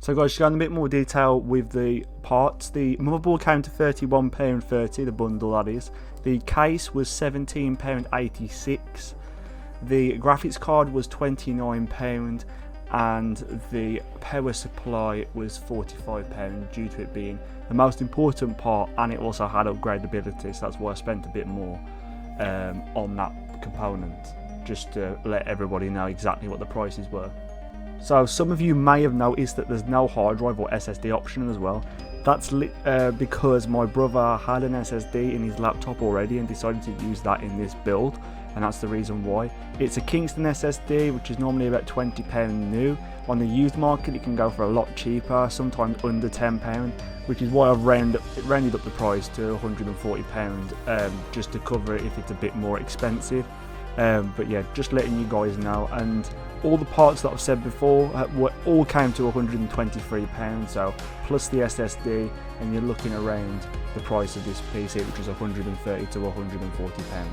So guys, just going in a bit more detail with the parts. The motherboard came to £31.30, the bundle that is. The case was £17.86. The graphics card was £29, and the power supply was £45 due to it being the most important part, and it also had upgradability, so that's why I spent a bit more on that component, just to let everybody know exactly what the prices were. So some of you may have noticed that there's no hard drive or SSD option as well. That's because my brother had an SSD in his laptop already and decided to use that in this build, and that's the reason why. It's a Kingston SSD, which is normally about £20 new. On the used market it can go for a lot cheaper, sometimes under £10, which is why I've rounded up the price to £140 just to cover it if it's a bit more expensive. But yeah, just letting you guys know. And all the parts that I've said before all came to £123, so plus the SSD, and you're looking around the price of this PC, which is £130 to £140.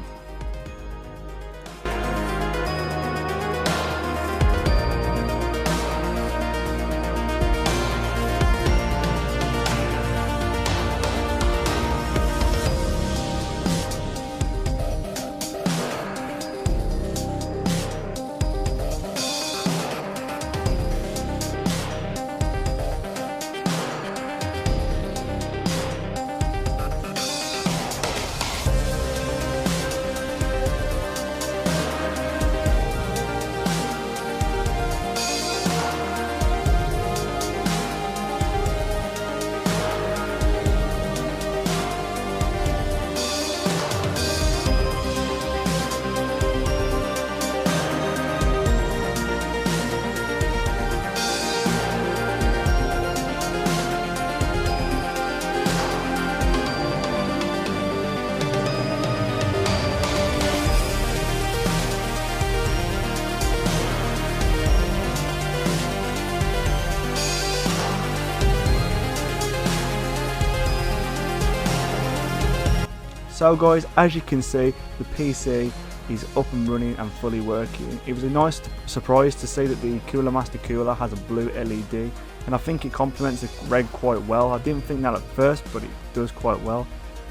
So guys, as you can see, the PC is up and running and fully working. It was a nice surprise to see that the Cooler Master Cooler has a blue LED, and I think it complements the red quite well. I didn't think that at first, but it does quite well.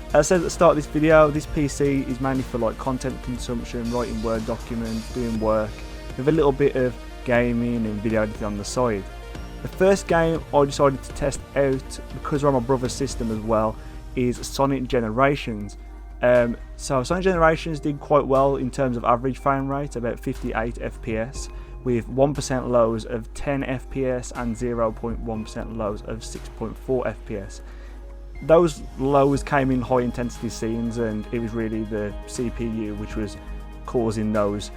As I said at the start of this video, this PC is mainly for like content consumption, writing Word documents, doing work, with a little bit of gaming and video editing on the side. The first game I decided to test out, because we're on my brother's system as well, is Sonic Generations. So Sonic Generations did quite well in terms of average frame rate, about 58 FPS, with 1% lows of 10 FPS and 0.1% lows of 6.4 FPS. Those lows came in high intensity scenes, and it was really the CPU which was causing those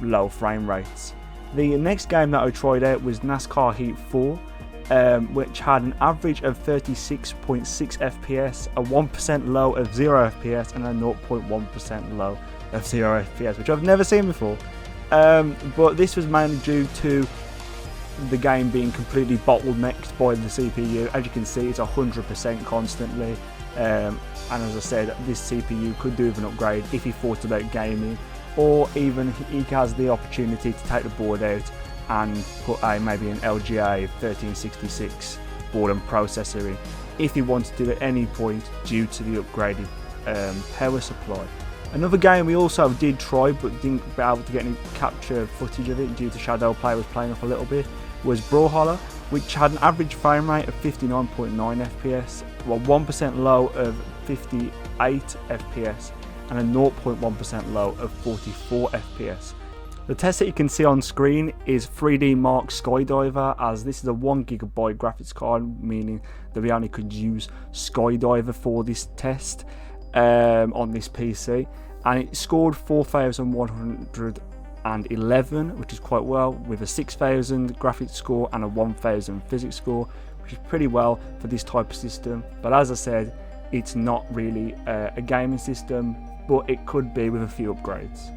low frame rates. The next game that I tried out was NASCAR Heat 4, which had an average of 36.6 FPS, a 1% low of 0 FPS, and a 0.1% low of 0 FPS, which I've never seen before. But this was mainly due to the game being completely bottlenecked by the CPU. As you can see, it's 100% constantly, and as I said, this CPU could do with an upgrade if he thought about gaming, or even he has the opportunity to take the board out and put maybe an LGA 1366 board and processor in, if he wanted to at any point, due to the upgraded power supply. Another game we also did try but didn't be able to get any capture footage of it due to Shadow Play was playing up a little bit, was Brawlhalla, which had an average frame rate of 59.9 FPS, while 1% low of 58 FPS, and a 0.1% low of 44 FPS. The test that you can see on screen is 3D Mark Skydiver, as this is a 1GB graphics card, meaning that we only could use Skydiver for this test on this PC, and it scored 4111, which is quite well, with a 6000 graphics score and a 1000 physics score, which is pretty well for this type of system. But as I said, it's not really a gaming system, but it could be with a few upgrades.